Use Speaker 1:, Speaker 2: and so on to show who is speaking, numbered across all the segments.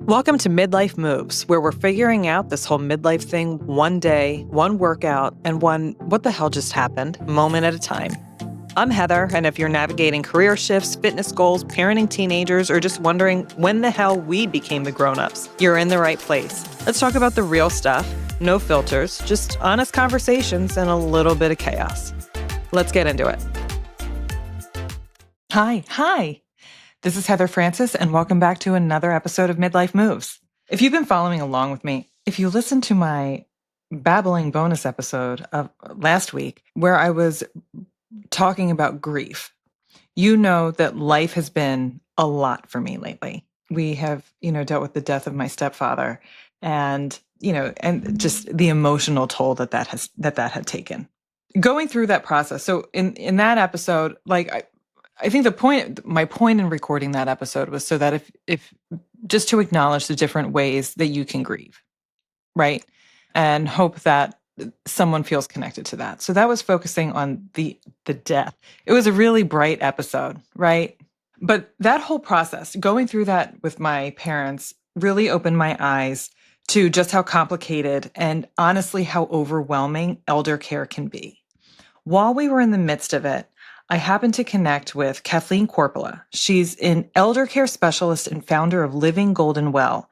Speaker 1: Welcome to Midlife Moves, where we're figuring out this whole midlife thing one day, one workout, and one what the hell just happened moment at a time. I'm Heather, and if you're navigating career shifts, fitness goals, parenting teenagers, or just wondering when the hell we became the grown-ups, you're in the right place. Let's talk about the real stuff, no filters, just honest conversations and a little bit of chaos. Let's get into it. Hi. This is Heather Francis, and welcome back to another episode of Midlife Moves. If you've been following along with me, if you listened to my babbling bonus episode of last week, where I was talking about grief, you know that life has been a lot for me lately. We have, dealt with the death of my stepfather and just the emotional toll that had taken. Going through that process. So in that episode, I think my point in recording that episode was so that if just to acknowledge the different ways that you can grieve, right? And hope that someone feels connected to that. So that was focusing on the death. It was a really bright episode, right? But that whole process, going through that with my parents, really opened my eyes to just how complicated and honestly how overwhelming elder care can be. While we were in the midst of it, I happened to connect with Kathleen Korpela. She's an elder care specialist and founder of Living Goldenwell.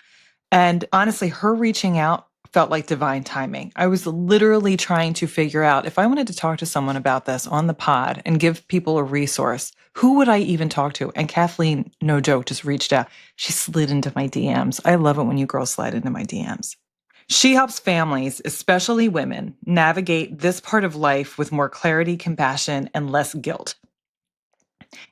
Speaker 1: And honestly, her reaching out felt like divine timing. I was literally trying to figure out if I wanted to talk to someone about this on the pod and give people a resource, who would I even talk to? And Kathleen, no joke, just reached out. She slid into my DMs. I love it when you girls slide into my DMs. She helps families, especially women, navigate this part of life with more clarity, compassion, and less guilt.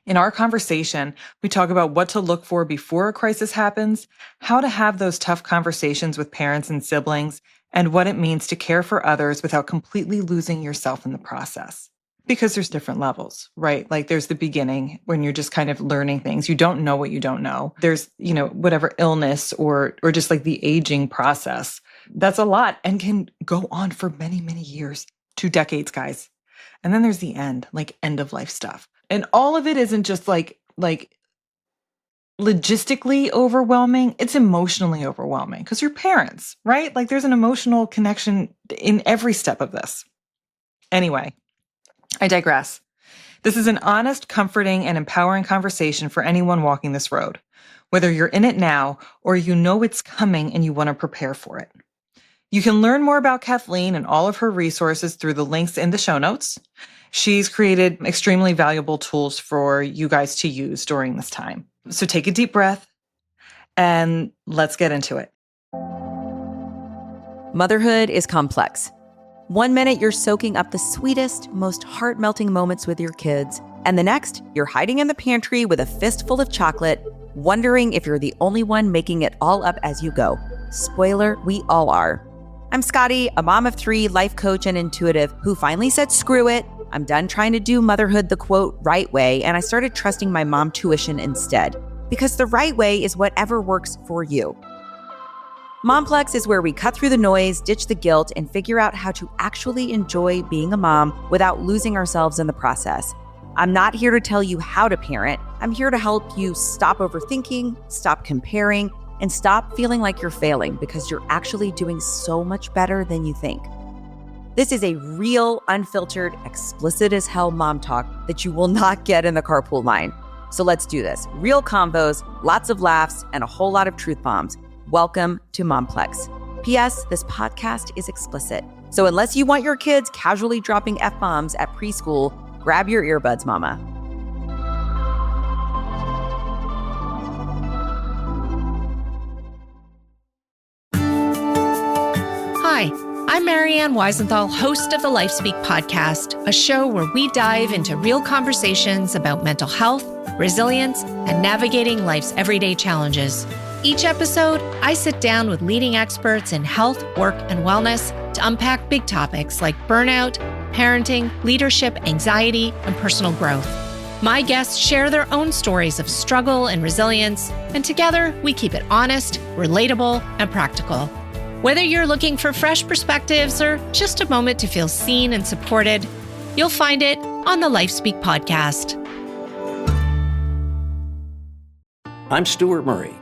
Speaker 1: In our conversation, we talk about what to look for before a crisis happens, how to have those tough conversations with parents and siblings, and what it means to care for others without completely losing yourself in the process. Because there's different levels, right? Like there's the beginning when you're just kind of learning things. You don't know what you don't know. There's, whatever illness or just like the aging process. That's a lot and can go on for many, many years, 2 decades, guys. And then there's the end, like end of life stuff. And all of it isn't just like logistically overwhelming. It's emotionally overwhelming because you're parents, right? Like there's an emotional connection in every step of this. Anyway, I digress. This is an honest, comforting, and empowering conversation for anyone walking this road, whether you're in it now or you know it's coming and you want to prepare for it. You can learn more about Kathleen and all of her resources through the links in the show notes. She's created extremely valuable tools for you guys to use during this time. So take a deep breath and let's get into it.
Speaker 2: Motherhood is complex. One minute you're soaking up the sweetest, most heart-melting moments with your kids, and the next you're hiding in the pantry with a fistful of chocolate, wondering if you're the only one making it all up as you go. Spoiler, we all are. I'm Scotty, a mom of 3, life coach and intuitive who finally said, screw it. I'm done trying to do motherhood the quote right way, and I started trusting my mom tuition instead. Because the right way is whatever works for you. Momplex is where we cut through the noise, ditch the guilt, and figure out how to actually enjoy being a mom without losing ourselves in the process. I'm not here to tell you how to parent. I'm here to help you stop overthinking, stop comparing, and stop feeling like you're failing because you're actually doing so much better than you think. This is a real, unfiltered, explicit as hell mom talk that you will not get in the carpool line. So let's do this. Real convos, lots of laughs, and a whole lot of truth bombs. Welcome to Momplex. P.S. This podcast is explicit. So unless you want your kids casually dropping F-bombs at preschool, grab your earbuds, mama.
Speaker 3: Hi, I'm Marianne Weisenthal, host of the Life Speak podcast, a show where we dive into real conversations about mental health, resilience, and navigating life's everyday challenges. Each episode, I sit down with leading experts in health, work, and wellness to unpack big topics like burnout, parenting, leadership, anxiety, and personal growth. My guests share their own stories of struggle and resilience, and together we keep it honest, relatable, and practical. Whether you're looking for fresh perspectives or just a moment to feel seen and supported, you'll find it on the Life Speak podcast.
Speaker 4: I'm Stuart Murray,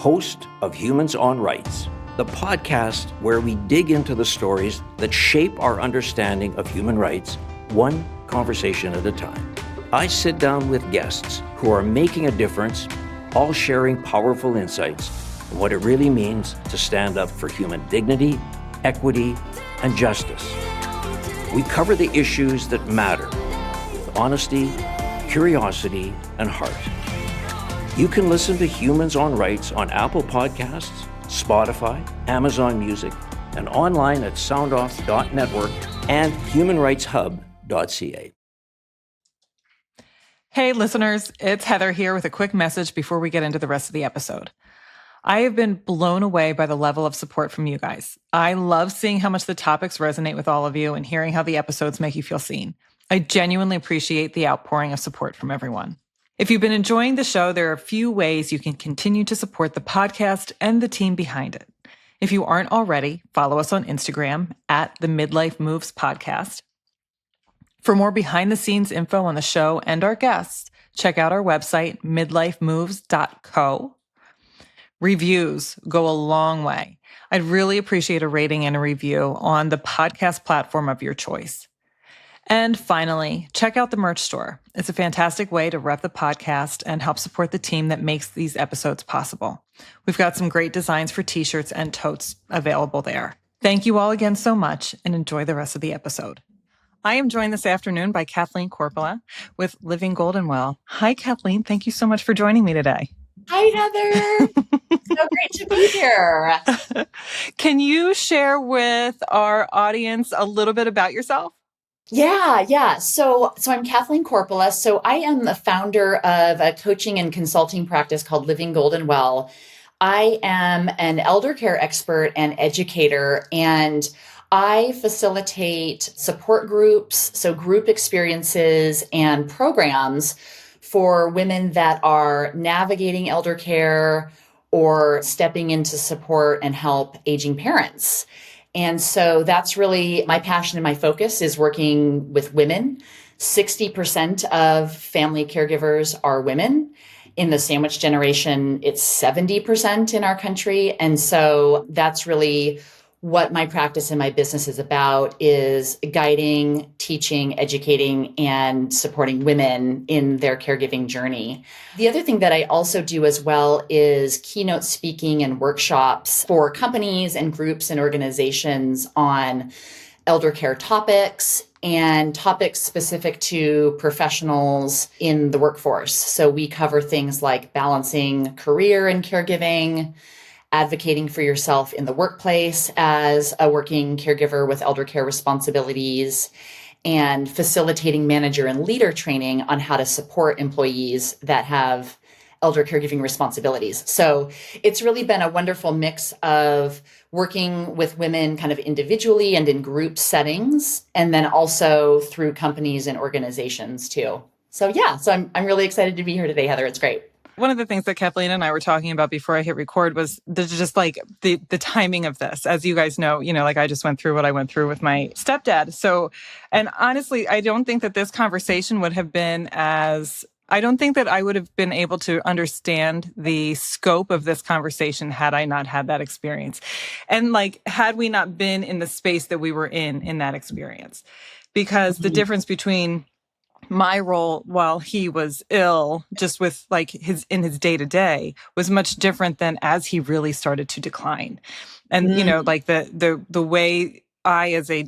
Speaker 4: host of Humans on Rights, the podcast where we dig into the stories that shape our understanding of human rights, one conversation at a time. I sit down with guests who are making a difference, all sharing powerful insights on what it really means to stand up for human dignity, equity, and justice. We cover the issues that matter with honesty, curiosity, and heart. You can listen to Humans on Rights on Apple Podcasts, Spotify, Amazon Music, and online at soundoff.network and humanrightshub.ca.
Speaker 1: Hey, listeners, it's Heather here with a quick message before we get into the rest of the episode. I have been blown away by the level of support from you guys. I love seeing how much the topics resonate with all of you and hearing how the episodes make you feel seen. I genuinely appreciate the outpouring of support from everyone. If you've been enjoying the show, there are a few ways you can continue to support the podcast and the team behind it. If you aren't already, follow us on Instagram at the Midlife Moves podcast. For more behind-the-scenes info on the show and our guests, check out our website, midlifemoves.co. Reviews go a long way. I'd really appreciate a rating and a review on the podcast platform of your choice. And finally, check out the merch store. It's a fantastic way to rep the podcast and help support the team that makes these episodes possible. We've got some great designs for t-shirts and totes available there. Thank you all again so much and enjoy the rest of the episode. I am joined this afternoon by Kathleen Korpela with Living Goldenwell. Hi, Kathleen. Thank you so much for joining me today.
Speaker 5: Hi, Heather. So great to be here.
Speaker 1: Can you share with our audience a little bit about yourself?
Speaker 5: Yeah. So I'm Kathleen Korpela. So I am the founder of a coaching and consulting practice called Living Goldenwell. I am an eldercare expert and educator, and I facilitate support groups, so group experiences and programs for women that are navigating elder care or stepping into support and help aging parents. And so that's really my passion and my focus is working with women. 60% of family caregivers are women. In the sandwich generation, it's 70% in our country. And so that's really what my practice and my business is about, is guiding, teaching, educating, and supporting women in their caregiving journey. The other thing that I also do as well is keynote speaking and workshops for companies and groups and organizations on elder care topics and topics specific to professionals in the workforce. So we cover things like balancing career and caregiving, advocating for yourself in the workplace as a working caregiver with elder care responsibilities, and facilitating manager and leader training on how to support employees that have elder caregiving responsibilities. So it's really been a wonderful mix of working with women kind of individually and in group settings, and then also through companies and organizations too. So I'm really excited to be here today, Heather. It's great.
Speaker 1: One of the things that Kathleen and I were talking about before I hit record was just like the timing of this. As you guys know, like I just went through what I went through with my stepdad. So, and honestly, I don't think that this conversation would have been I don't think that I would have been able to understand the scope of this conversation had I not had that experience. And had we not been in the space that we were in that experience. Because the difference between my role while he was ill, just with in his day to day, was much different than as he really started to decline. And, the way I, as a,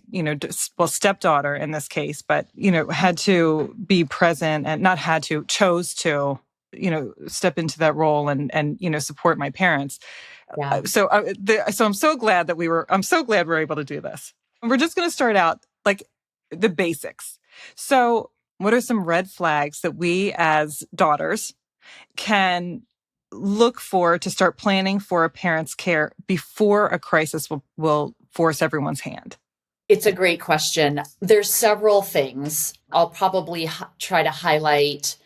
Speaker 1: stepdaughter in this case, but, had to be present and chose to, step into that role and support my parents.
Speaker 5: Yeah.
Speaker 1: So I'm so glad that we're able to do this. And we're just going to start out the basics. So what are some red flags that we as daughters can look for to start planning for a parent's care before a crisis will force everyone's hand?
Speaker 5: It's a great question. There's several things. I'll probably try to highlight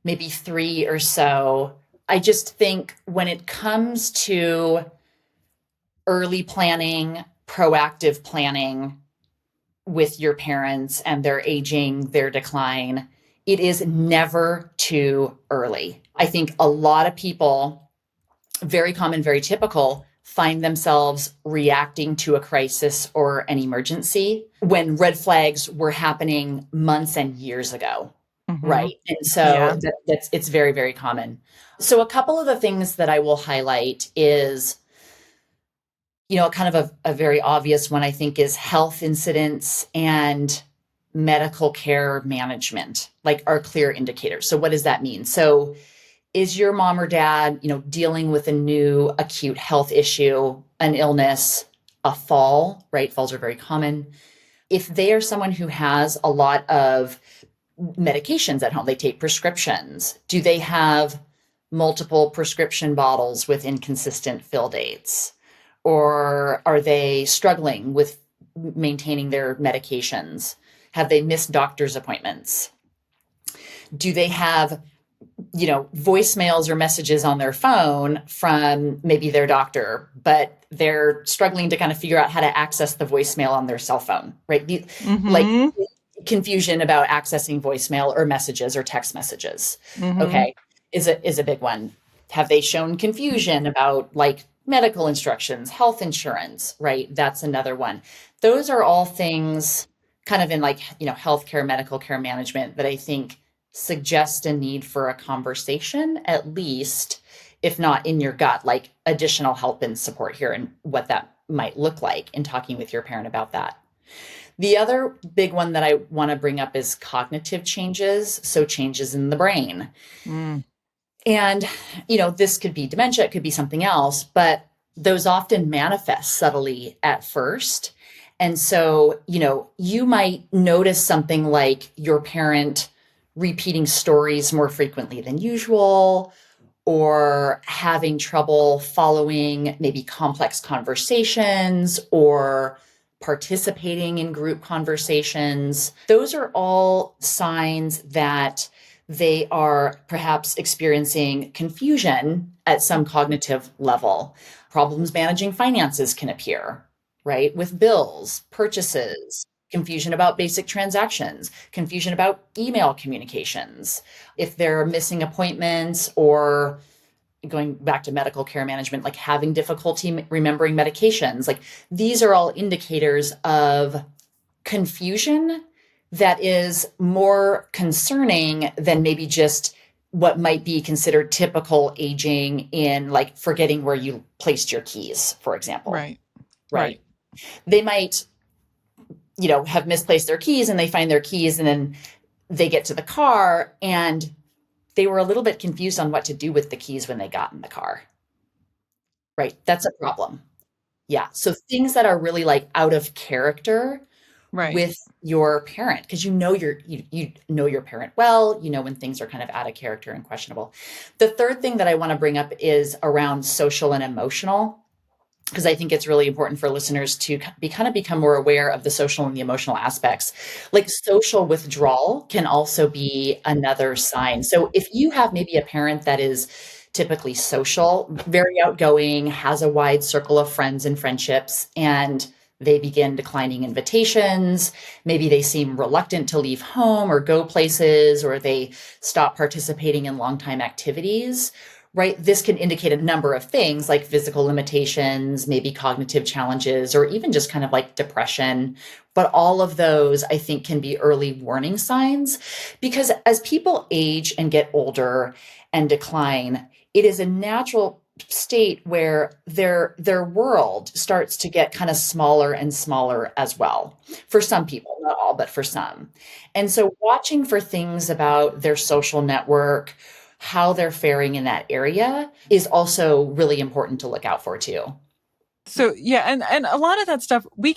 Speaker 5: maybe 3 or so. I just think when it comes to early planning, proactive planning with your parents and their aging, their decline, it is never too early. I think a lot of people very common, very typical, find themselves reacting to a crisis or an emergency when red flags were happening months and years ago. Right. And so
Speaker 1: Yeah.
Speaker 5: it's very, very common. So a couple of the things that I will highlight is, kind of a very obvious one, I think, is health incidents and medical care management, like are clear indicators. So what does that mean? So is your mom or dad, dealing with a new acute health issue, an illness, a fall, right? Falls are very common. If they are someone who has a lot of medications at home, they take prescriptions. Do they have multiple prescription bottles with inconsistent fill dates? Or are they struggling with maintaining their medications? Have they missed doctor's appointments? Do they have, voicemails or messages on their phone from maybe their doctor, but they're struggling to kind of figure out how to access the voicemail on their cell phone, right? Like confusion about accessing voicemail or messages or text messages. Okay. Is a big one. Have they shown confusion about like medical instructions, health insurance, right? That's another one. Those are all things kind of in like, healthcare, medical care management that I think suggest a need for a conversation, at least, if not in your gut, like additional help and support here and what that might look like in talking with your parent about that. The other big one that I want to bring up is cognitive changes. So changes in the brain. And, this could be dementia, it could be something else, but those often manifest subtly at first. And so, you might notice something like your parent repeating stories more frequently than usual, or having trouble following maybe complex conversations or participating in group conversations. Those are all signs that they are perhaps experiencing confusion at some cognitive level. Problems managing finances can appear, right? With bills, purchases, confusion about basic transactions, confusion about email communications. If they're missing appointments or going back to medical care management, like having difficulty remembering medications, like these are all indicators of confusion that is more concerning than maybe just what might be considered typical aging in like forgetting where you placed your keys, for example. Right. They might, have misplaced their keys and they find their keys and then they get to the car and they were a little bit confused on what to do with the keys when they got in the car. Right. That's a problem. Yeah. So things that are really like out of character with your parent, because you know your parent well, when things are kind of out of character and questionable. The third thing that I want to bring up is around social and emotional, because I think it's really important for listeners to become more aware of the social and the emotional aspects. Like social withdrawal can also be another sign. So if you have maybe a parent that is typically social, very outgoing, has a wide circle of friends and friendships, and they begin declining invitations, maybe they seem reluctant to leave home or go places, or they stop participating in long-time activities, right? This can indicate a number of things like physical limitations, maybe cognitive challenges, or even just kind of like depression. But all of those, I think, can be early warning signs, because as people age and get older and decline, it is a natural state where their world starts to get kind of smaller and smaller as well. For some people, not all, but for some. And so watching for things about their social network, how they're faring in that area is also really important to look out for too.
Speaker 1: So yeah, and a lot of that stuff we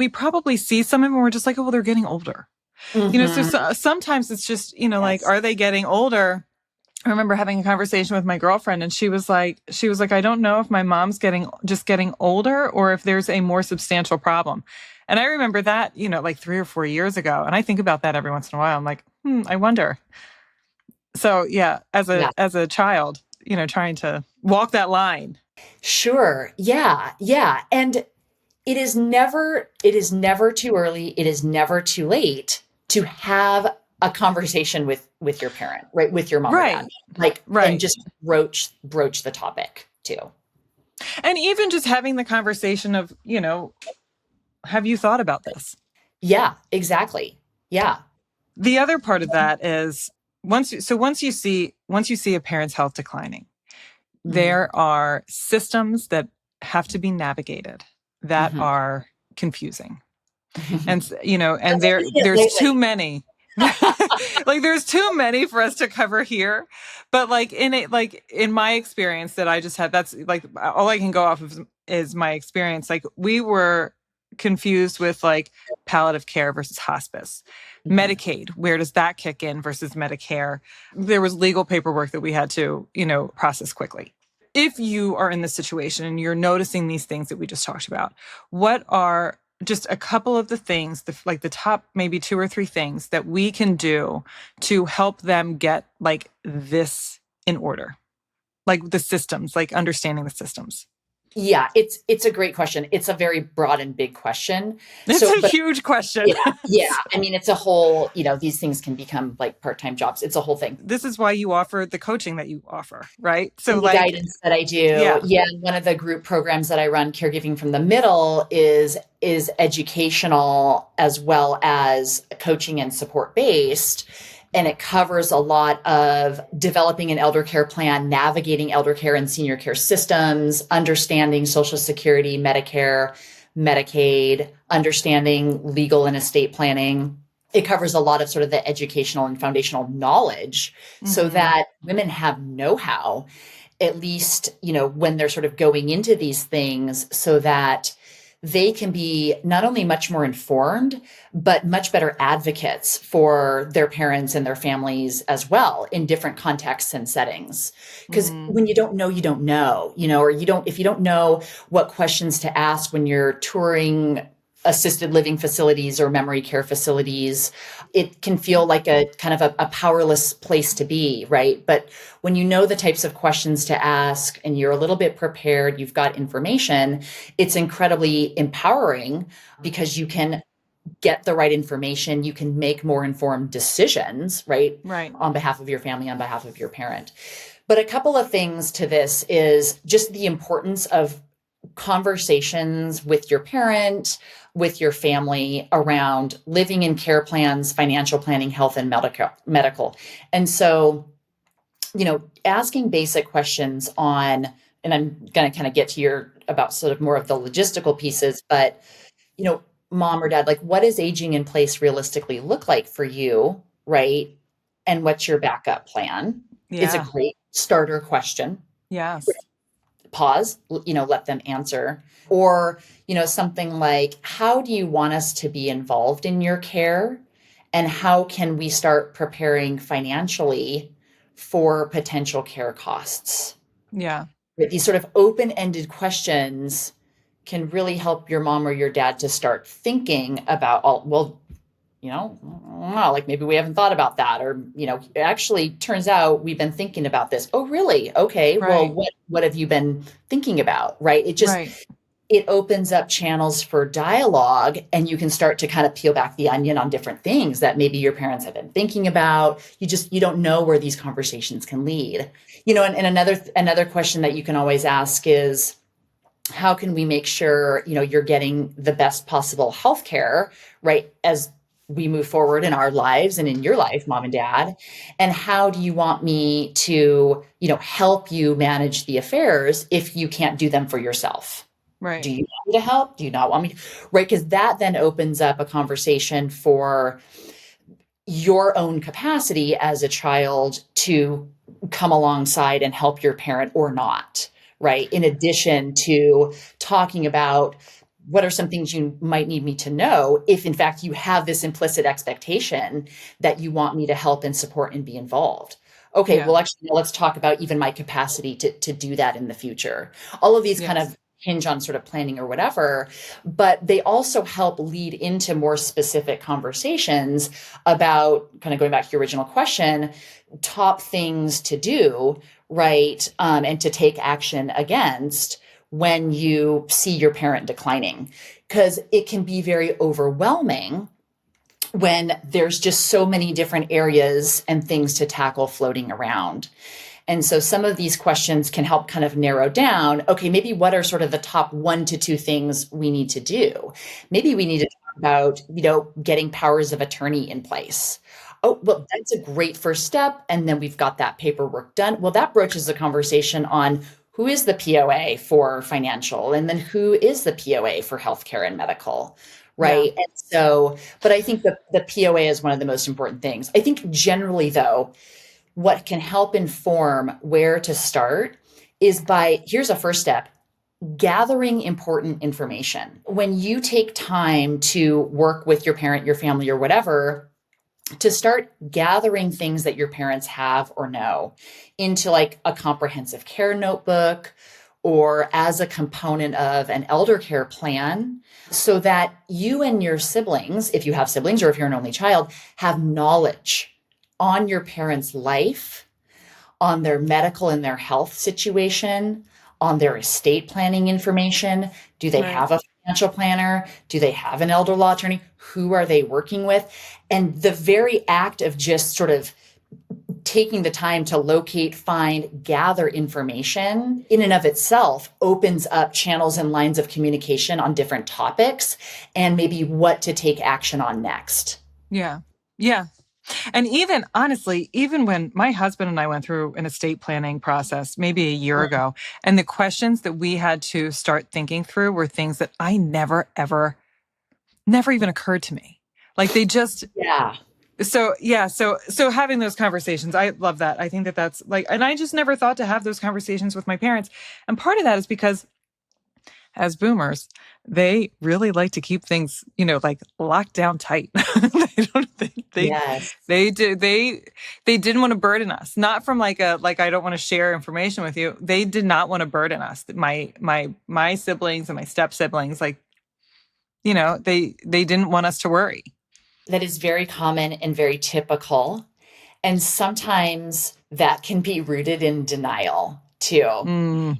Speaker 1: probably see some of them and we're just like, oh, well, they're getting older. So sometimes it's just, like, are they getting older? I remember having a conversation with my girlfriend and she was like, I don't know if my mom's getting older or if there's a more substantial problem. And I remember that, like 3 or 4 years ago. And I think about that every once in a while. I'm like, I wonder. So yeah, as a child, trying to walk that line.
Speaker 5: Sure. Yeah. Yeah. And it is never too early. It is never too late to have a conversation with your parent, right? With your mom or dad, and just broach the topic, too.
Speaker 1: And even just having the conversation of, have you thought about this?
Speaker 5: Yeah, exactly. Yeah.
Speaker 1: The other part of that is once you see a parent's health declining, there are systems that have to be navigated that are confusing. And, and there's too many. Like there's too many for us to cover here, but in my experience that I just had, that's like all I can go off of is my experience. Like we were confused with like palliative care versus hospice, Medicaid, where does that kick in versus Medicare? There was legal paperwork that we had to, process quickly. If you are in this situation and you're noticing these things that we just talked about, what are just a couple of the things, the top maybe 2 or 3 things that we can do to help them get like this in order, like the systems, like understanding the systems?
Speaker 5: Yeah, it's a great question. It's a very broad and big question.
Speaker 1: It's a huge question.
Speaker 5: Yeah. I mean, it's a whole, these things can become like part-time jobs. It's a whole thing.
Speaker 1: This is why you offer the coaching that you offer, right? So
Speaker 5: and the guidance that I do. Yeah. One of the group programs that I run, Caregiving from the Middle, is educational as well as coaching and support based. And it covers a lot of developing an elder care plan, navigating elder care and senior care systems, understanding Social Security, Medicare, Medicaid, understanding legal and estate planning. It covers a lot of sort of the educational and foundational knowledge so that women have know-how, at least, when they're sort of going into these things, so that they can be not only much more informed, but much better advocates for their parents and their families as well in different contexts and settings. Because when you don't know, you don't know, or if you don't know what questions to ask when you're touring assisted living facilities or memory care facilities, it can feel like a kind of a powerless place to be, right? But when you know the types of questions to ask and you're a little bit prepared, you've got information, it's incredibly empowering because you can get the right information, you can make more informed decisions, right? On behalf of your family, on behalf of your parent. But a couple of things to this is just the importance of conversations with your parent, with your family around living in care plans, financial planning, health, and medical. And so, asking basic questions on, and I'm going to kind of get to about sort of more of the logistical pieces, but, mom or dad, like what does aging in place realistically look like for you, right? And what's your backup plan is a great starter question.
Speaker 1: Yes.
Speaker 5: Pause, let them answer. Or, something like, how do you want us to be involved in your care? And how can we start preparing financially for potential care costs?
Speaker 1: Yeah.
Speaker 5: These sort of open-ended questions can really help your mom or your dad to start thinking about, like maybe we haven't thought about that, or, it actually turns out we've been thinking about this. Oh, really? Okay.
Speaker 1: Right.
Speaker 5: Well, what have you been thinking about? Right. It just, it opens up channels for dialogue, and you can start to kind of peel back the onion on different things that maybe your parents have been thinking about. You don't know where these conversations can lead, and another question that you can always ask is, how can we make sure, you're getting the best possible healthcare, right? As we move forward in our lives and in your life, mom and dad, and how do you want me to, help you manage the affairs if you can't do them for yourself?
Speaker 1: Right.
Speaker 5: Do you want me to help? Do you not want me to? Right. Because that then opens up a conversation for your own capacity as a child to come alongside and help your parent or not. Right. In addition to talking about what are some things you might need me to know if, in fact, you have this implicit expectation that you want me to help and support and be involved. Okay, well, actually, let's talk about even my capacity to do that in the future. All of these kind of hinge on sort of planning or whatever, but they also help lead into more specific conversations about, kind of going back to your original question, top things to do, right? And to take action against when you see your parent declining, because it can be very overwhelming when there's just so many different areas and things to tackle floating around. And so some of these questions can help kind of narrow down, okay, maybe what are sort of the top 1 to 2 things we need to do? Maybe we need to talk about, getting powers of attorney in place. Oh, well, that's a great first step. And then we've got that paperwork done. Well, that broaches the conversation on who is the POA for financial, and then who is the POA for healthcare and medical, right?
Speaker 1: Yeah.
Speaker 5: And so, but I think the POA is one of the most important things. I think generally, though, what can help inform where to start is here's a first step, gathering important information. When you take time to work with your parent, your family, or whatever, to start gathering things that your parents have or know into like a comprehensive care notebook or as a component of an elder care plan, so that you and your siblings, if you have siblings or if you're an only child, have knowledge on your parents' life, on their medical and their health situation, on their estate planning information. Do they have a financial planner? Do they have an elder law attorney? Who are they working with? And the very act of just sort of taking the time to locate, find, gather information in and of itself opens up channels and lines of communication on different topics and maybe what to take action on next.
Speaker 1: Yeah. Yeah. And even honestly, even when my husband and I went through an estate planning process maybe a year ago, and the questions that we had to start thinking through were things that I never even occurred to me. Like they just,
Speaker 5: Yeah.
Speaker 1: So having those conversations, I love that. I think that that's like, and I just never thought to have those conversations with my parents. And part of that is because as boomers, they really like to keep things, like locked down tight. They don't think
Speaker 5: Yes.
Speaker 1: they didn't want to burden us. Not from like I don't want to share information with you. They did not want to burden us. My siblings and my step siblings, they didn't want us to worry.
Speaker 5: That is very common and very typical. And sometimes that can be rooted in denial too.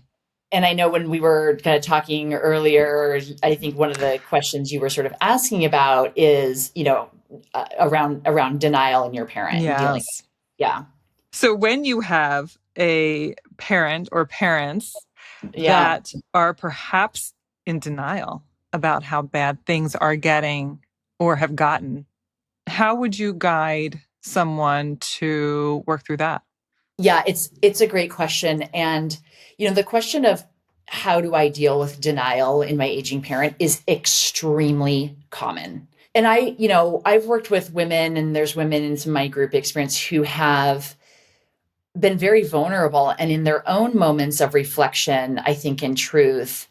Speaker 5: And I know when we were kind of talking earlier, I think one of the questions you were sort of asking about is, around denial in your parent. And dealing with, yeah.
Speaker 1: So when you have a parent or parents that are perhaps in denial about how bad things are getting or have gotten, how would you guide someone to work through that?
Speaker 5: Yeah, it's a great question. And, the question of how do I deal with denial in my aging parent is extremely common. And I've worked with women, and there's women in my group experience who have been very vulnerable and in their own moments of reflection, I think in truth,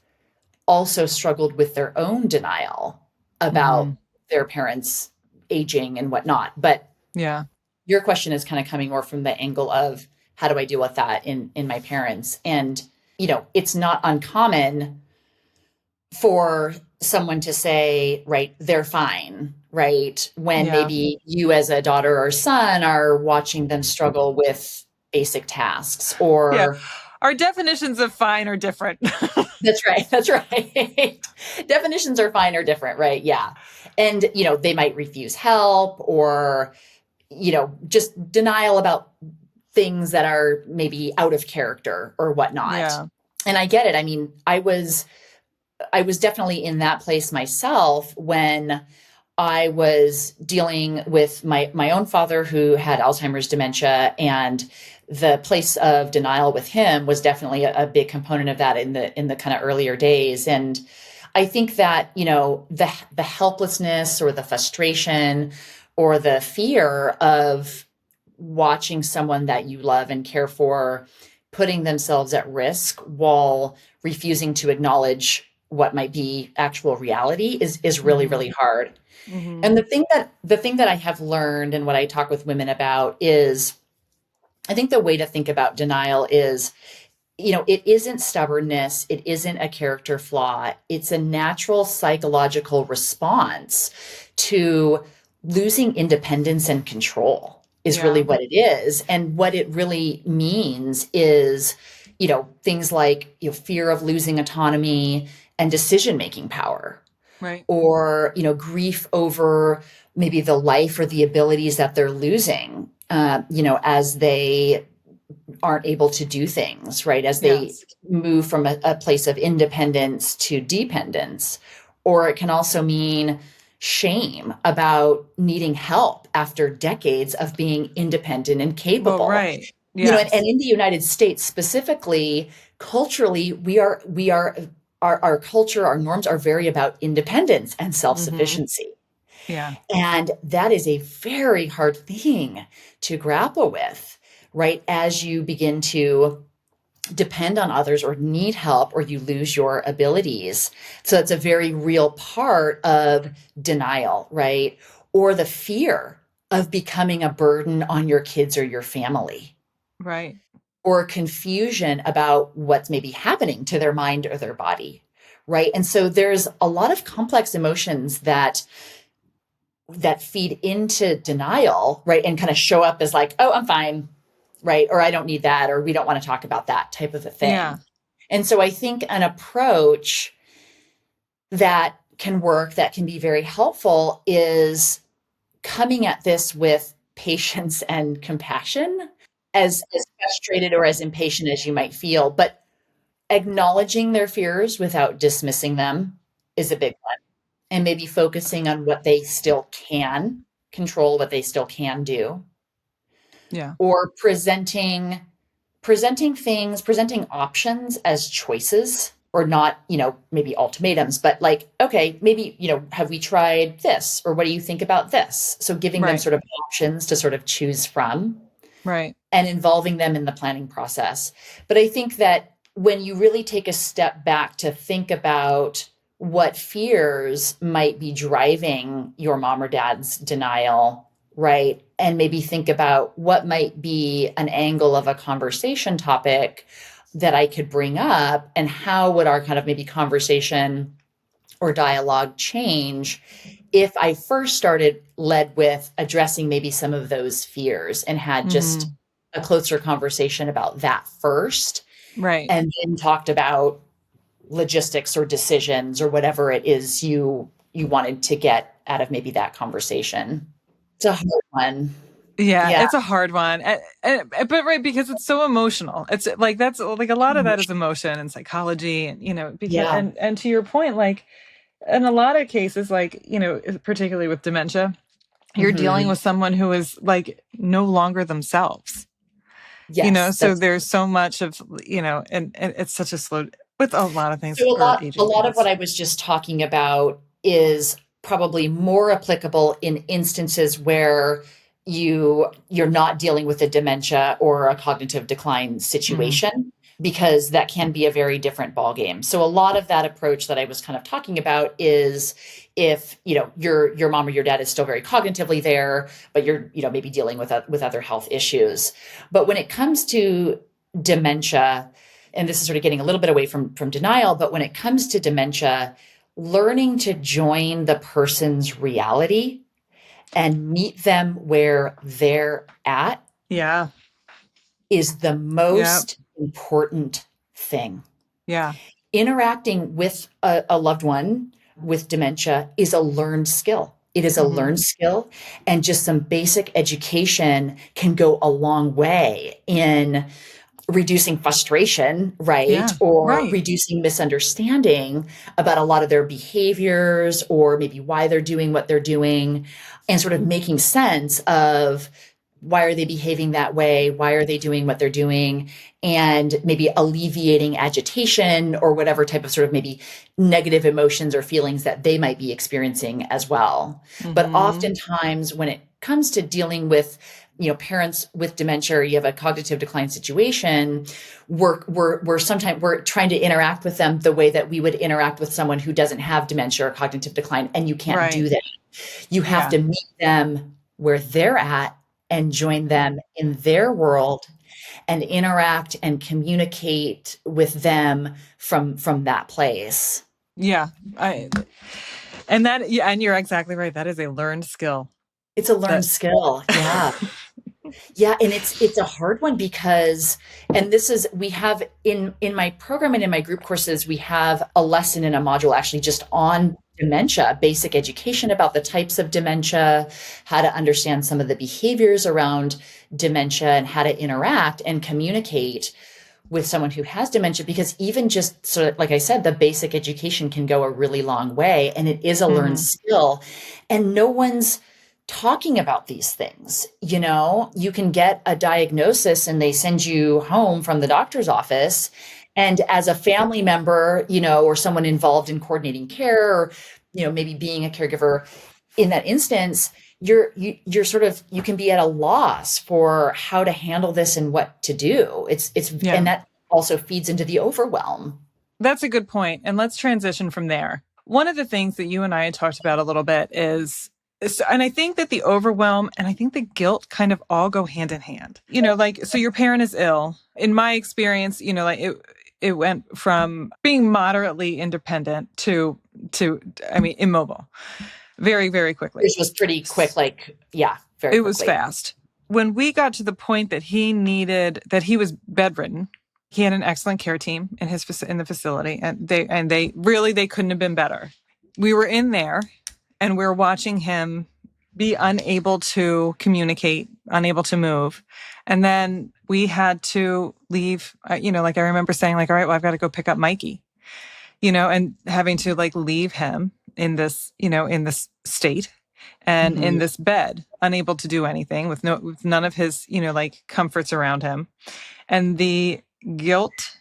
Speaker 5: also struggled with their own denial about their parents aging and whatnot. But
Speaker 1: yeah,
Speaker 5: your question is kind of coming more from the angle of how do I deal with that in my parents? And, it's not uncommon for someone to say, right, they're fine, right? When maybe you as a daughter or son are watching them struggle with basic tasks or...
Speaker 1: Our definitions of fine are different.
Speaker 5: That's right. Definitions are fine or different, right? Yeah. And, they might refuse help or, just denial about things that are maybe out of character or whatnot.
Speaker 1: Yeah.
Speaker 5: And I get it. I mean, I was definitely in that place myself when I was dealing with my own father who had Alzheimer's dementia, and the place of denial with him was definitely a big component of that in the kind of earlier days. And I think that, the helplessness or the frustration or the fear of watching someone that you love and care for putting themselves at risk while refusing to acknowledge what might be actual reality is really, really hard. Mm-hmm. And the thing that I have learned and what I talk with women about is, I think the way to think about denial is, it isn't stubbornness. It isn't a character flaw. It's a natural psychological response to losing independence and control is really what it is. And what it really means is, things like fear of losing autonomy and decision-making power.
Speaker 1: Right.
Speaker 5: Or, grief over maybe the life or the abilities that they're losing, as they aren't able to do things, right? As they
Speaker 1: Yes.
Speaker 5: move from a place of independence to dependence. Or it can also mean shame about needing help after decades of being independent and
Speaker 1: Well,
Speaker 5: capable.
Speaker 1: right.
Speaker 5: You know,
Speaker 1: Yes.
Speaker 5: and in the United States specifically, culturally, our culture, our norms are very about independence and self-sufficiency.
Speaker 1: Yeah.
Speaker 5: And that is a very hard thing to grapple with, right? As you begin to depend on others or need help or you lose your abilities. So it's a very real part of denial, right? Or the fear of becoming a burden on your kids or your family,
Speaker 1: Right.
Speaker 5: or confusion about what's maybe happening to their mind or their body, right? And so there's a lot of complex emotions that feed into denial, right? And kind of show up as like, oh, I'm fine, right? Or I don't need that, or we don't want to talk about that type of a thing.
Speaker 1: Yeah.
Speaker 5: And so I think an approach that can work, that can be very helpful, is coming at this with patience and compassion, as frustrated or as impatient as you might feel, but acknowledging their fears without dismissing them is a big one. And maybe focusing on what they still can control, what they still can do,
Speaker 1: Yeah.
Speaker 5: or presenting options as choices, or not, maybe ultimatums, but like, okay, maybe, have we tried this? Or what do you think about this? So giving them
Speaker 1: Right.
Speaker 5: sort of options to sort of choose from,
Speaker 1: Right.
Speaker 5: and involving them in the planning process. But I think that when you really take a step back to think about what fears might be driving your mom or dad's denial, right? And maybe think about what might be an angle of a conversation topic that I could bring up, and how would our kind of maybe conversation or dialogue change if I first started led with addressing maybe some of those fears and had just a closer conversation about that first,
Speaker 1: Right.
Speaker 5: and then talked about logistics or decisions or whatever it is you wanted to get out of maybe that conversation. It's a hard one.
Speaker 1: Yeah,
Speaker 5: Yeah.
Speaker 1: it's a hard one. But right, because it's so emotional. It's like, that's like, a lot of that is emotion and psychology, and because
Speaker 5: Yeah.
Speaker 1: and to your point, like, in a lot of cases, like, particularly with dementia, you're dealing
Speaker 5: Mhm.
Speaker 1: with someone who is like no longer themselves.
Speaker 5: Yes,
Speaker 1: So
Speaker 5: that's
Speaker 1: there's so much of, and it's such a slow, with a lot of things
Speaker 5: so
Speaker 1: for
Speaker 5: a
Speaker 1: aging
Speaker 5: lot of what
Speaker 1: parents.
Speaker 5: I was just talking about is probably more applicable in instances where you're not dealing with a dementia or a cognitive decline
Speaker 1: Mhm.
Speaker 5: situation, because that can be a very different ballgame. So a lot of that approach that I was kind of talking about is, if your mom or your dad is still very cognitively there, but you're maybe dealing with other health issues. But when it comes to dementia, and this is sort of getting a little bit away from denial, but when it comes to dementia, learning to join the person's reality and meet them where they're at
Speaker 1: Yeah.
Speaker 5: is the
Speaker 1: Yeah.
Speaker 5: most important thing.
Speaker 1: Yeah.
Speaker 5: Interacting with a loved one with dementia is a learned skill. It is a
Speaker 1: Mhm.
Speaker 5: learned skill, and just some basic education can go a long way in reducing frustration, right?
Speaker 1: Yeah.
Speaker 5: Or
Speaker 1: Right.
Speaker 5: reducing misunderstanding about a lot of their behaviors, or maybe why they're doing what they're doing, and sort of making sense of why are they behaving that way? Why are they doing what they're doing? And maybe alleviating agitation or whatever type of sort of maybe negative emotions or feelings that they might be experiencing as well. But
Speaker 1: Mhm.
Speaker 5: oftentimes when it comes to dealing with parents with dementia, or you have a cognitive decline situation, we're trying to interact with them the way that we would interact with someone who doesn't have dementia or cognitive decline, and you can't
Speaker 1: Right.
Speaker 5: do that. You have
Speaker 1: Yeah.
Speaker 5: to meet them where they're at and join them in their world, and interact and communicate with them from that place.
Speaker 1: Yeah. I and that yeah, and you're exactly right. That is a learned skill.
Speaker 5: It's a learned
Speaker 1: That
Speaker 5: skill. Yeah. Yeah, and it's a hard one because, and this is, we have in my program and in my group courses, we have a lesson in a module actually just on dementia, basic education about the types of dementia, how to understand some of the behaviors around dementia and how to interact and communicate with someone who has dementia, because even just sort of, like I said, the basic education can go a really long way, and it is a learned skill, and no one's talking about these things. You can get a diagnosis and they send you home from the doctor's office. And as a family member, or someone involved in coordinating care, or, maybe being a caregiver in that instance, you're sort of, you can be at a loss for how to handle this and what to do. And that also feeds into the overwhelm.
Speaker 1: That's a good point. And let's transition from there. One of the things that you and I had talked about a little bit is, and I think that the overwhelm and I think the guilt kind of all go hand in hand. So your parent is ill. In my experience, it went from being moderately independent to immobile very, very quickly.
Speaker 5: Which was pretty quick, very quickly.
Speaker 1: It was fast. When we got to the point that he was bedridden, he had an excellent care team in the facility, and they couldn't have been better. We were in there and we were watching him be unable to communicate, unable to move. And then we had to leave, I remember saying all right, well, I've got to go pick up Mikey, and having to leave him in this, in this state and in this bed, unable to do anything with none of his, comforts around him. And the guilt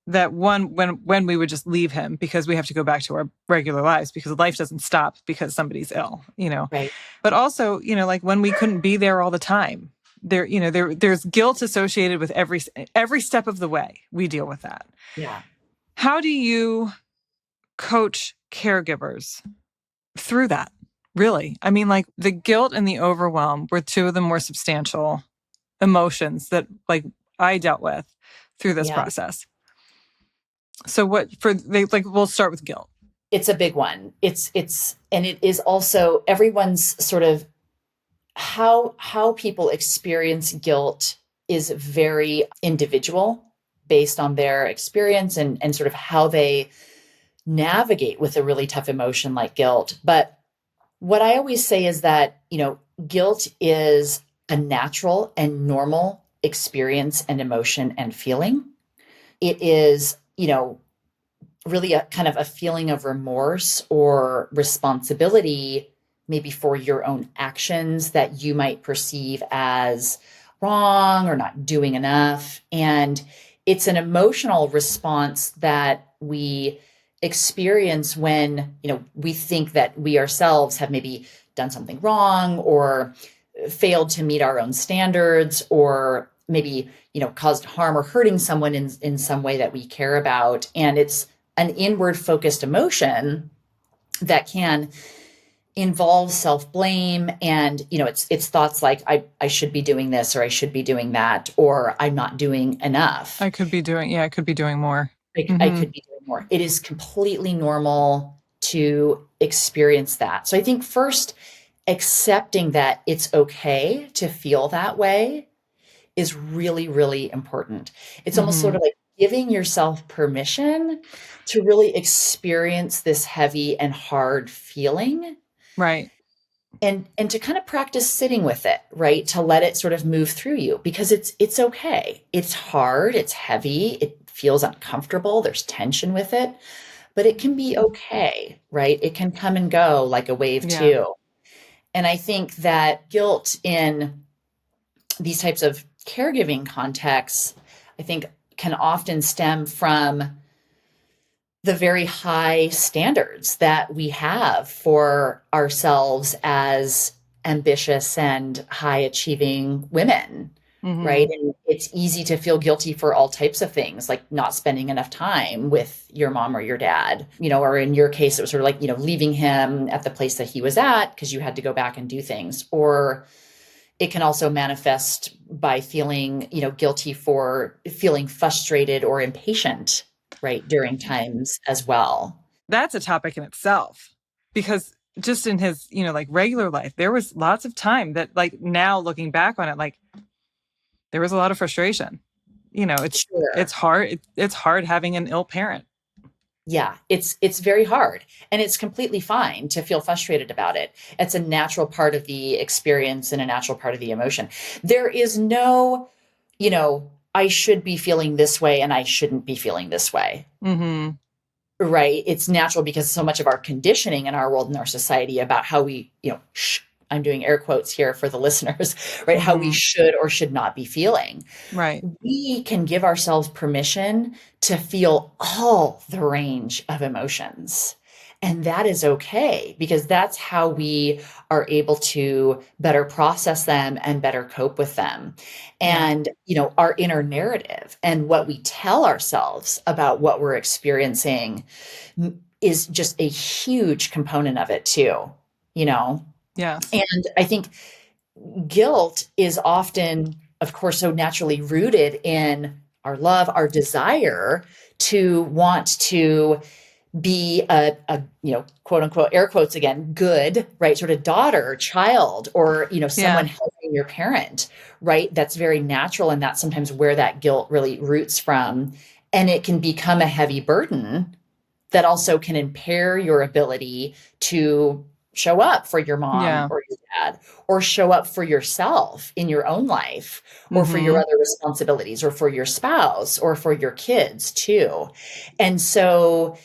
Speaker 1: that when we would just leave him because we have to go back to our regular lives because life doesn't stop because somebody's ill,
Speaker 5: Right.
Speaker 1: But also, when we couldn't be there all the time, there's guilt associated with every step of the way. We deal with that.
Speaker 5: Yeah.
Speaker 1: How do you coach caregivers through that? Really? The guilt and the overwhelm were two of the more substantial emotions that I dealt with through this process. So we'll start with guilt.
Speaker 5: It's a big one. And it is also everyone's sort of how people experience guilt is very individual based on their experience and sort of how they navigate with a really tough emotion like guilt. But what I always say is that, guilt is a natural and normal experience and emotion and feeling. It is, really a kind of a feeling of remorse or responsibility, maybe for your own actions that you might perceive as wrong or not doing enough. And it's an emotional response that we experience when, we think that we ourselves have maybe done something wrong or failed to meet our own standards, or maybe, caused harm or hurting someone in some way that we care about. And it's an inward focused emotion that can involve self-blame. And, it's thoughts like, I should be doing this, or I should be doing that, or I'm not doing enough.
Speaker 1: I could be doing more.
Speaker 5: I could be doing more. It is completely normal to experience that. So I think first, accepting that it's okay to feel that way is really, really important. It's almost sort of like giving yourself permission to really experience this heavy and hard feeling.
Speaker 1: Right.
Speaker 5: And to kind of practice sitting with it, right? To let it sort of move through you, because it's okay. It's hard, it's heavy, it feels uncomfortable, there's tension with it, but it can be okay, right? It can come and go like a wave too. And I think that guilt in these types of caregiving contexts, I think, can often stem from the very high standards that we have for ourselves as ambitious and high achieving women, right? And it's easy to feel guilty for all types of things, like not spending enough time with your mom or your dad, or in your case, it was sort of like, leaving him at the place that he was at because you had to go back and do things. Or it can also manifest by feeling, guilty for feeling frustrated or impatient, right, during times as well.
Speaker 1: That's a topic in itself, because just in his, regular life, there was lots of time that, now looking back on it, there was a lot of frustration. It's hard. It's hard having an ill parent.
Speaker 5: Yeah, it's very hard, and it's completely fine to feel frustrated about it. It's a natural part of the experience and a natural part of the emotion. There is no, I should be feeling this way and I shouldn't be feeling this way.
Speaker 1: Mm-hmm.
Speaker 5: Right? It's natural because so much of our conditioning in our world and our society about how we, I'm doing air quotes here for the listeners, right? How we
Speaker 1: Mm-hmm.
Speaker 5: should or should not be feeling.
Speaker 1: Right.
Speaker 5: We can give ourselves permission to feel all the range of emotions. And that is okay, because that's how we are able to better process them and better cope with them. And, our inner narrative and what we tell ourselves about what we're experiencing is just a huge component of it too,
Speaker 1: Yes.
Speaker 5: And I think guilt is often, of course, so naturally rooted in our love, our desire to want to be a quote unquote, air quotes again, good, right? Sort of daughter, child, or, someone helping your parent, right? That's very natural. And that's sometimes where that guilt really roots from. And it can become a heavy burden that also can impair your ability to show up for your mom or your dad, or show up for yourself in your own life, or for your other responsibilities, or for your spouse, or for your kids too. And so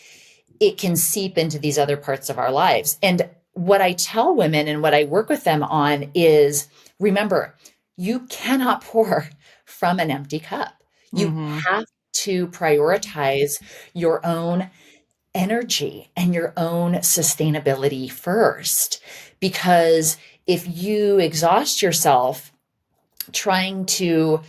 Speaker 5: it can seep into these other parts of our lives. And what I tell women and what I work with them on is, remember, you cannot pour from an empty cup. You have to prioritize your own energy and your own sustainability first. Because if you exhaust yourself trying to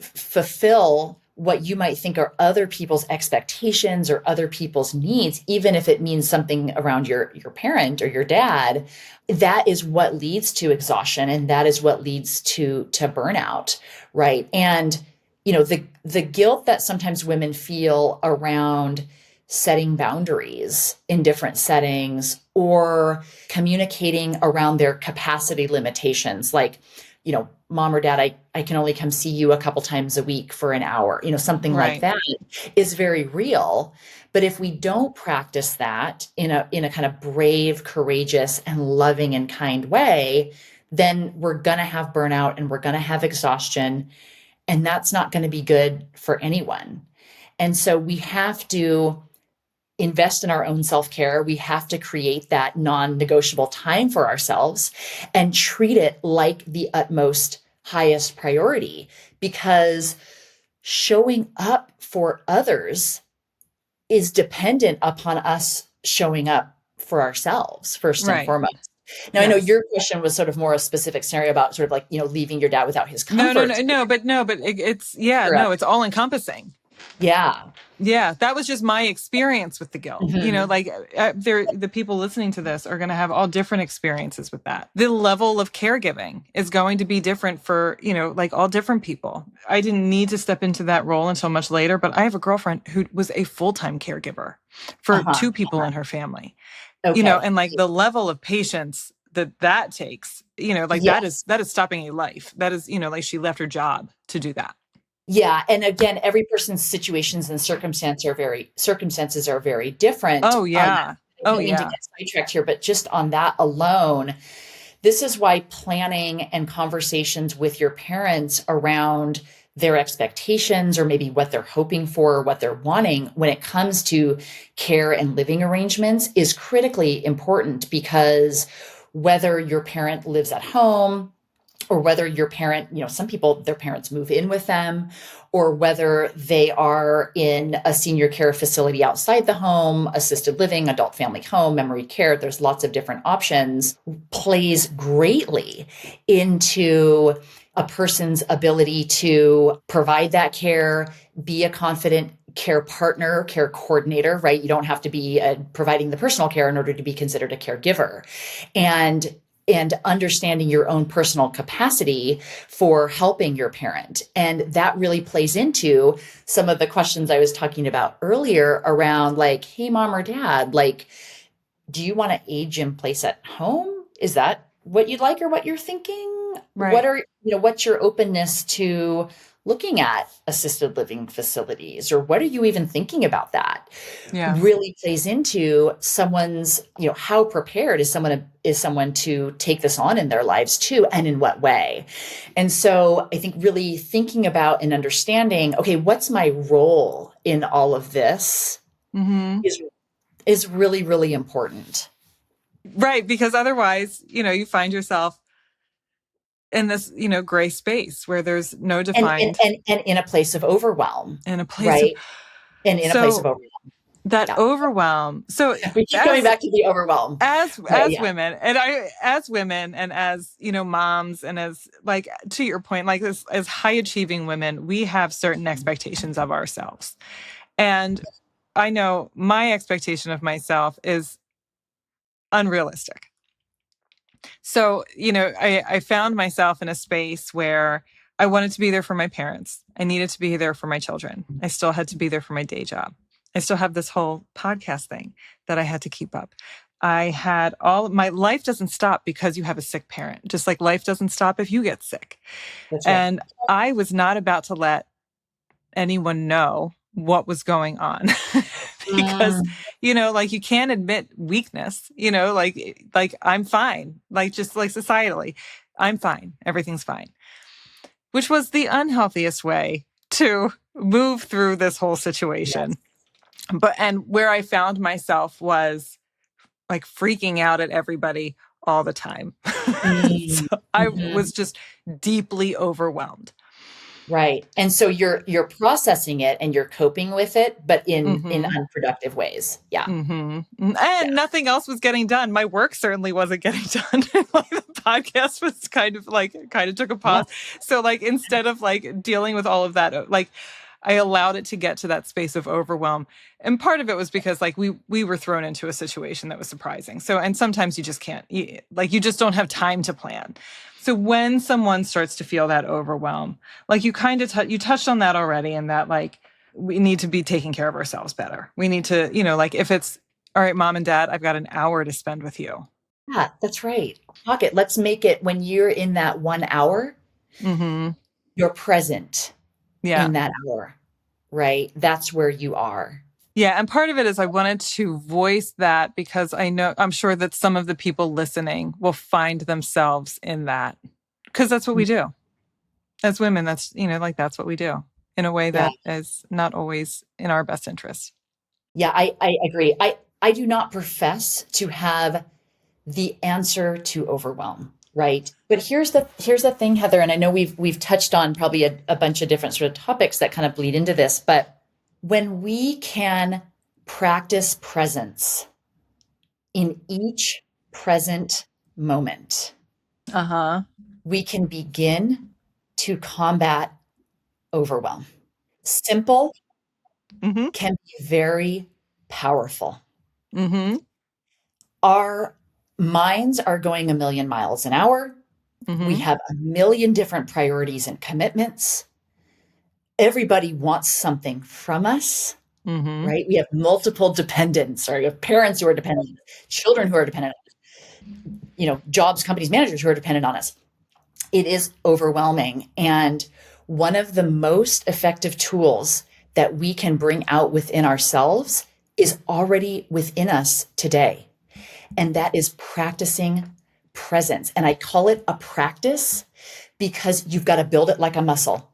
Speaker 5: fulfill what you might think are other people's expectations or other people's needs, even if it means something around your parent or your dad, that is what leads to exhaustion, and that is what leads to burnout, right? And the guilt that sometimes women feel around setting boundaries in different settings, or communicating around their capacity limitations, like, mom or dad, I can only come see you a couple times a week for an hour, something like that, is very real. But if we don't practice that in a kind of brave, courageous, and loving and kind way, then we're going to have burnout and we're going to have exhaustion. And that's not going to be good for anyone. And so we have to invest in our own self-care. We have to create that non-negotiable time for ourselves and treat it like the utmost highest priority, because showing up for others is dependent upon us showing up for ourselves first and foremost. Now, I know your question was sort of more a specific scenario about sort of like, leaving your dad without his comfort.
Speaker 1: But it's all encompassing. Yeah, that was just my experience with the guilt. The people listening to this are going to have all different experiences with that. The level of caregiving is going to be different for, all different people. I didn't need to step into that role until much later, but I have a girlfriend who was a full-time caregiver for two people in her family. And the level of patience that takes, that is stopping a life. That is, she left her job to do that.
Speaker 5: Yeah. And again, every person's situations and circumstances are very different.
Speaker 1: Oh, yeah.
Speaker 5: I don't mean to get sidetracked here, but just on that alone, this is why planning and conversations with your parents around their expectations, or maybe what they're hoping for, or what they're wanting when it comes to care and living arrangements, is critically important. Because whether your parent lives at home, or whether your parent, some people, their parents move in with them, or whether they are in a senior care facility outside the home, assisted living, adult family home, memory care, there's lots of different options, plays greatly into a person's ability to provide that care, be a confident care partner, care coordinator, right? You don't have to be providing the personal care in order to be considered a caregiver. And understanding your own personal capacity for helping your parent. And that really plays into some of the questions I was talking about earlier around, like, hey, mom or dad, like, do you want to age in place at home? Is that what you'd like or what you're thinking?
Speaker 1: Right.
Speaker 5: What's your openness to looking at assisted living facilities, or what are you even thinking about that?
Speaker 1: Yeah.
Speaker 5: Really plays into someone's, how prepared is someone to take this on in their lives too, and in what way. And so I think really thinking about and understanding, okay, what's my role in all of this is really, really important.
Speaker 1: Right. Because otherwise, you find yourself in this, gray space where there's no defined
Speaker 5: And in a place of overwhelm,
Speaker 1: in a place of,
Speaker 5: right? And in a place of
Speaker 1: so
Speaker 5: overwhelm.
Speaker 1: that
Speaker 5: Yeah.
Speaker 1: overwhelm. So
Speaker 5: We keep coming back to the overwhelm.
Speaker 1: as
Speaker 5: Yeah.
Speaker 1: women, and as, moms, and as, like, to your point, like, as high achieving women, we have certain expectations of ourselves. And I know my expectation of myself is unrealistic. So, I found myself in a space where I wanted to be there for my parents. I needed to be there for my children. I still had to be there for my day job. I still have this whole podcast thing that I had to keep up. I had my life doesn't stop because you have a sick parent, just like life doesn't stop if you get sick.
Speaker 5: That's right.
Speaker 1: And I was not about to let anyone know what was going on because, like, you can't admit weakness, like I'm fine, like, just like societally, I'm fine. Everything's fine, which was the unhealthiest way to move through this whole situation. Yes. And where I found myself was like freaking out at everybody all the time. So I was just deeply overwhelmed.
Speaker 5: Right. And so you're processing it and you're coping with it, but in unproductive ways. Yeah.
Speaker 1: And nothing else was getting done. My work certainly wasn't getting done. Like, the podcast was kind of took a pause. Yeah. So, like, instead of like dealing with all of that, like, I allowed it to get to that space of overwhelm. And part of it was because, like, we were thrown into a situation that was surprising. So, and sometimes you just can't, you just don't have time to plan. So when someone starts to feel that overwhelm, like, you kind of you touched on that already, and that, like, we need to be taking care of ourselves better. We need to, like, if it's, all right, mom and dad, I've got an hour to spend with you.
Speaker 5: Yeah, that's right. Pocket. Let's make it, when you're in that 1 hour, you're present in that hour, right? That's where you are.
Speaker 1: Yeah. And part of it is I wanted to voice that because I'm sure that some of the people listening will find themselves in that, because that's what we do as women. That's, that's what we do in a way that is not always in our best interest.
Speaker 5: Yeah, I agree. I do not profess to have the answer to overwhelm, right? But here's the thing, Heather, and I know we've touched on probably a bunch of different sort of topics that kind of bleed into this, but when we can practice presence in each present moment, we can begin to combat overwhelm. Simple can be very powerful. Our minds are going a million miles an hour. We have a million different priorities and commitments. Everybody wants something from us, right? We have multiple dependents, or you have parents who are dependent, children who are dependent, jobs, companies, managers who are dependent on us. It is overwhelming. And one of the most effective tools that we can bring out within ourselves is already within us today. And that is practicing presence. And I call it a practice because you've got to build it like a muscle.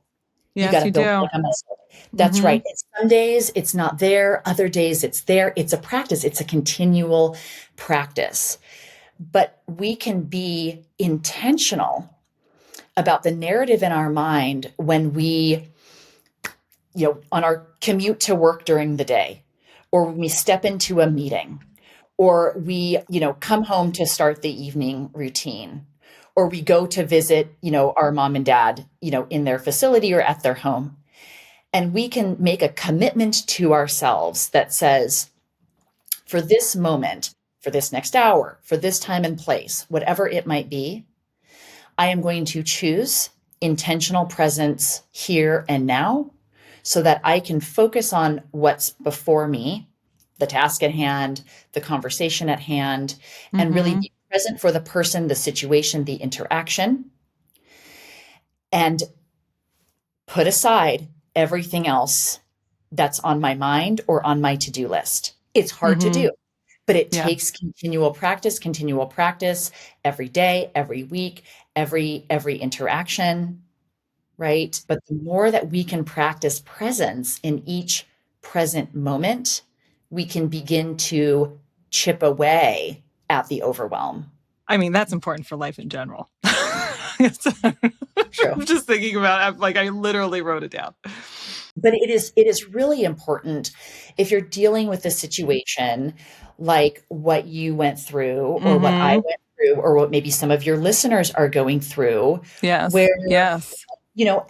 Speaker 1: Yes,
Speaker 5: you got to build
Speaker 1: do.
Speaker 5: it like a muscle. That's right. Some days it's not there. Other days it's there. It's a practice. It's a continual practice. But we can be intentional about the narrative in our mind when we, on our commute to work during the day, or when we step into a meeting, or we, come home to start the evening routine, or we go to visit, our mom and dad, in their facility or at their home. And we can make a commitment to ourselves that says, for this moment, for this next hour, for this time and place, whatever it might be, I am going to choose intentional presence here and now so that I can focus on what's before me, the task at hand, the conversation at hand, and really be present for the person, the situation, the interaction. And put aside everything else that's on my mind or on my to-do list. It's hard to do, but it
Speaker 1: Yeah.
Speaker 5: takes continual practice every day, every week, every interaction, right? But the more that we can practice presence in each present moment, we can begin to chip away at the overwhelm.
Speaker 1: I mean, that's important for life in general.
Speaker 5: True.
Speaker 1: I'm just thinking about it. Like, I literally wrote it down.
Speaker 5: But it is really important if you're dealing with a situation like what you went through or what I went through or what maybe some of your listeners are going through,
Speaker 1: Yes.
Speaker 5: where,
Speaker 1: Yes.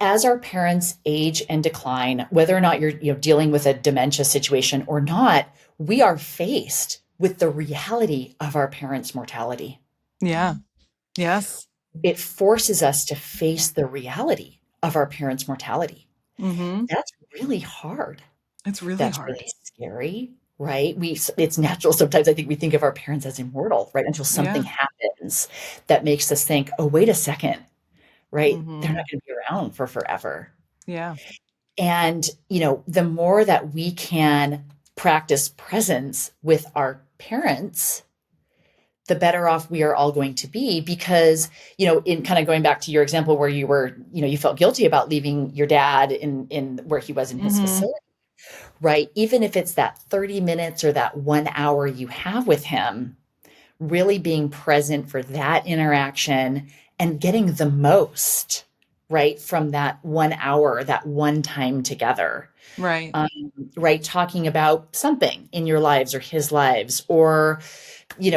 Speaker 5: as our parents age and decline, whether or not you're, dealing with a dementia situation or not, we are faced with the reality of our parents' mortality.
Speaker 1: Yeah. Yes.
Speaker 5: It forces us to face the reality of our parents' mortality. That's really hard.
Speaker 1: It's really
Speaker 5: That's
Speaker 1: hard.
Speaker 5: really scary, right? It's natural. Sometimes I think we think of our parents as immortal, right? Until something happens that makes us think, oh, wait a second, right? They're not going to be around for forever.
Speaker 1: Yeah.
Speaker 5: And, the more that we can practice presence with our parents, the better off we are all going to be because, in kind of going back to your example where you were, you felt guilty about leaving your dad in where he was in his facility, right? Even if it's that 30 minutes or that 1 hour you have with him, really being present for that interaction and getting the most, right, from that 1 hour, that one time together.
Speaker 1: Right.
Speaker 5: Right. Talking about something in your lives or his lives, or,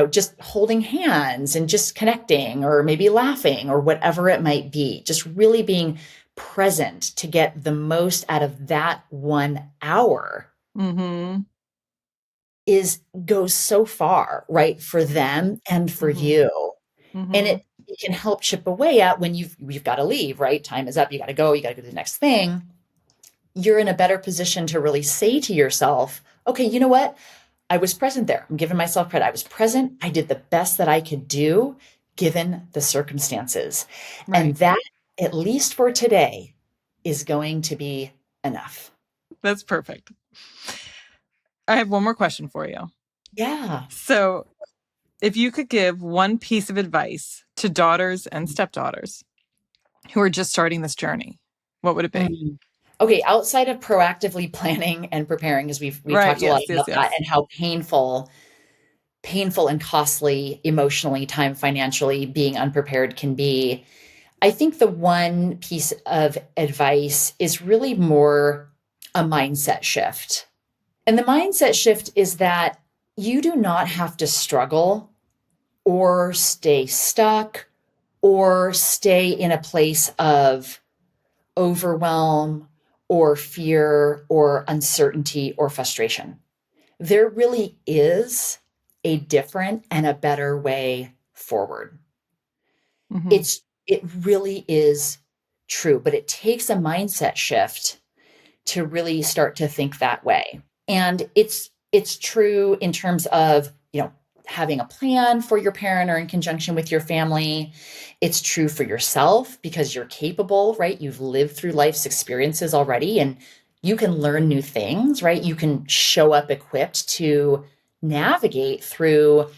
Speaker 5: just holding hands and just connecting or maybe laughing or whatever it might be, just really being present to get the most out of that 1 hour goes so far, right, for them and for you. And it can help chip away at when you've got to leave, right? Time is up. You got to go to the next thing. You're in a better position to really say to yourself, okay, you know what? I was present there. I'm giving myself credit. I was present. I did the best that I could do given the circumstances.
Speaker 1: Right.
Speaker 5: And that, at least for today, is going to be enough.
Speaker 1: That's perfect. I have one more question for you.
Speaker 5: Yeah.
Speaker 1: So, if you could give one piece of advice to daughters and stepdaughters who are just starting this journey, what would it be?
Speaker 5: Okay, outside of proactively planning and preparing, as we've
Speaker 1: Right,
Speaker 5: talked a lot
Speaker 1: yes,
Speaker 5: about
Speaker 1: yes,
Speaker 5: that
Speaker 1: yes.
Speaker 5: and how painful and costly emotionally, time, financially, being unprepared can be. I think the one piece of advice is really more a mindset shift. And the mindset shift is that you do not have to struggle or stay stuck or stay in a place of overwhelm or fear or uncertainty or frustration. There really is a different and a better way forward. It really is true, but it takes a mindset shift to really start to think that way. And it's true in terms of, having a plan for your parent or in conjunction with your family. It's true for yourself because you're capable, right? You've lived through life's experiences already and you can learn new things, right? You can show up equipped to navigate through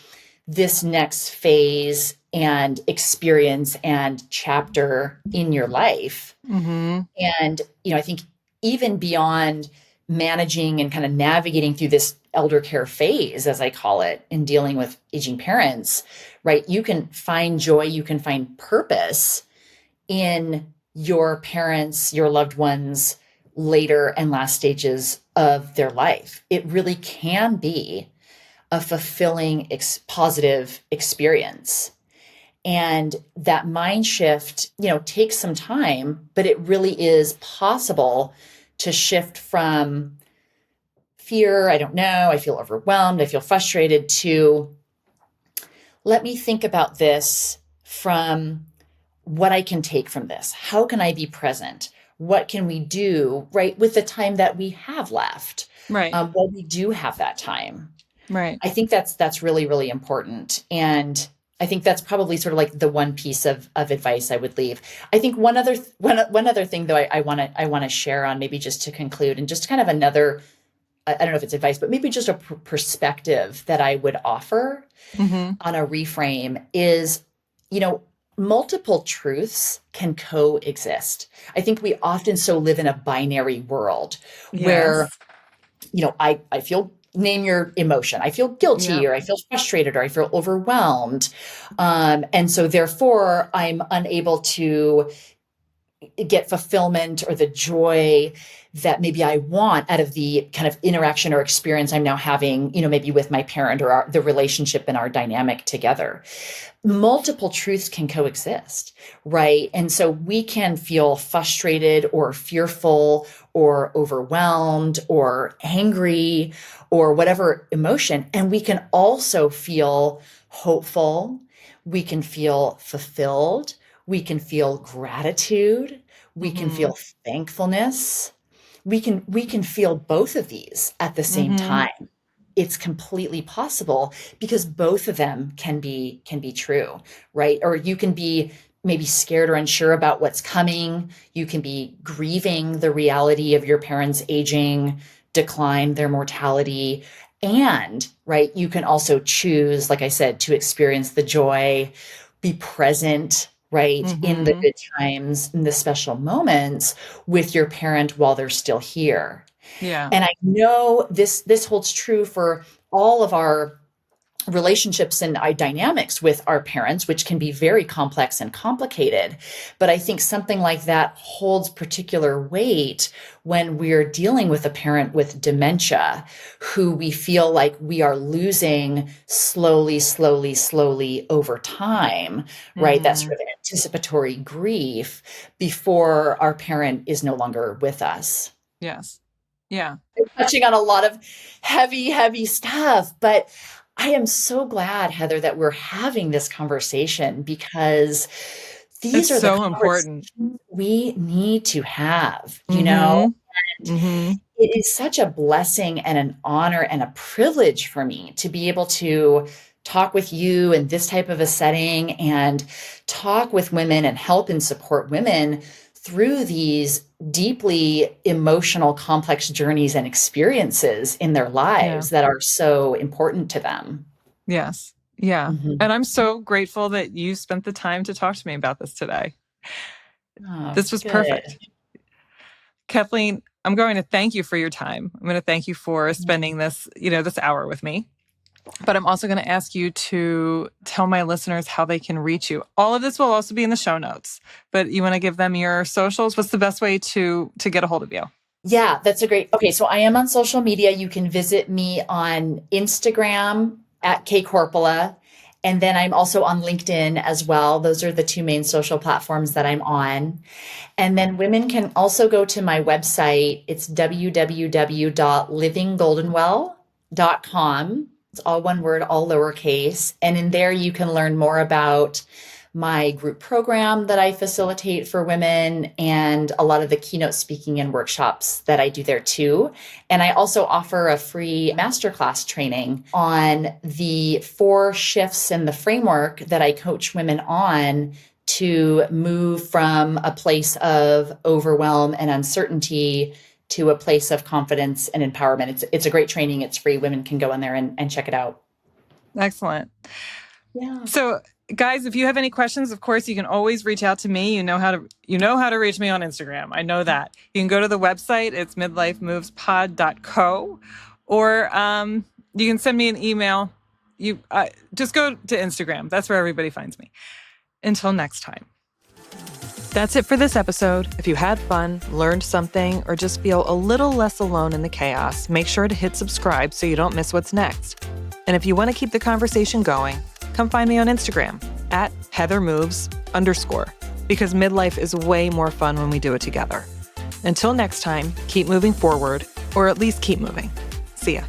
Speaker 5: this next phase and experience and chapter in your life. And, I think even beyond managing and kind of navigating through this elder care phase, as I call it, in dealing with aging parents, right? You can find joy, you can find purpose in your parents, your loved ones' later and last stages of their life. It really can be a fulfilling, positive experience. And that mind shift, takes some time, but it really is possible to shift from fear, I don't know, I feel overwhelmed, I feel frustrated, to let me think about this from what I can take from this. How can I be present? What can we do, right, with the time that we have left?
Speaker 1: Right.
Speaker 5: While we do have that time.
Speaker 1: Right.
Speaker 5: I think that's really, really important. And I think that's probably sort of like the one piece of advice I would leave. I think one other thing though I want to share on, maybe just to conclude, and just kind of another, I don't know if it's advice, but maybe just a perspective that I would offer on a reframe is, multiple truths can coexist. I think we often live in a binary world where, I feel, name your emotion. I feel guilty, or I feel frustrated, or I feel overwhelmed. And so therefore I'm unable to get fulfillment or the joy that maybe I want out of the kind of interaction or experience I'm now having, maybe with my parent, or the relationship and our dynamic together. Multiple truths can coexist, right? And so we can feel frustrated or fearful or overwhelmed or angry or whatever emotion. And we can also feel hopeful. We can feel fulfilled. We can feel gratitude. We can feel thankfulness. We can feel both of these at the same time. It's completely possible because both of them can be true, right? Or you can be maybe scared or unsure about what's coming. You can be grieving the reality of your parents' aging, decline, their mortality. And, right, you can also choose, like I said, to experience the joy, be present, right, in the good times, in the special moments with your parent while they're still here.
Speaker 1: Yeah.
Speaker 5: And I know this holds true for all of our relationships and our dynamics with our parents, which can be very complex and complicated. But I think something like that holds particular weight when we're dealing with a parent with dementia, who we feel like we are losing slowly over time, right? That sort of anticipatory grief before our parent is no longer with us.
Speaker 1: Yes. Yeah.
Speaker 5: I'm touching on a lot of heavy stuff, but I am so glad, Heather, that we're having this conversation, because these are
Speaker 1: so
Speaker 5: the
Speaker 1: important
Speaker 5: we need to have, And it is such a blessing and an honor and a privilege for me to be able to talk with you in this type of a setting and talk with women and help and support women through these deeply emotional, complex journeys and experiences in their lives that are so important to them.
Speaker 1: Yes. Yeah. And I'm so grateful that you spent the time to talk to me about this today. This was perfect. Kathleen, I'm going to thank you for your time. I'm going to thank you for spending this, this hour with me. But I'm also going to ask you to tell my listeners how they can reach you. All of this will also be in the show notes, but you want to give them your socials? What's the best way to get a hold of you?
Speaker 5: Yeah, that's a great. Okay, so I am on social media. You can visit me on Instagram at Korpela. And then I'm also on LinkedIn as well. Those are the two main social platforms that I'm on. And then women can also go to my website. It's www.livinggoldenwell.com. It's all one word, all lowercase. And in there, you can learn more about my group program that I facilitate for women and a lot of the keynote speaking and workshops that I do there too. And I also offer a free masterclass training on the 4 shifts in the framework that I coach women on to move from a place of overwhelm and uncertainty to a place of confidence and empowerment. It's a great training. It's free. Women can go in there and check it out.
Speaker 1: Excellent.
Speaker 5: Yeah.
Speaker 1: So guys, if you have any questions, of course, you can always reach out to me. You know how to reach me on Instagram. I know that. You can go to the website. It's midlifemovespod.co, or you can send me an email. You just go to Instagram. That's where everybody finds me. Until next time. That's it for this episode. If you had fun, learned something, or just feel a little less alone in the chaos, make sure to hit subscribe so you don't miss what's next. And if you want to keep the conversation going, come find me on Instagram at @HeatherMoves_, because midlife is way more fun when we do it together. Until next time, keep moving forward, or at least keep moving. See ya.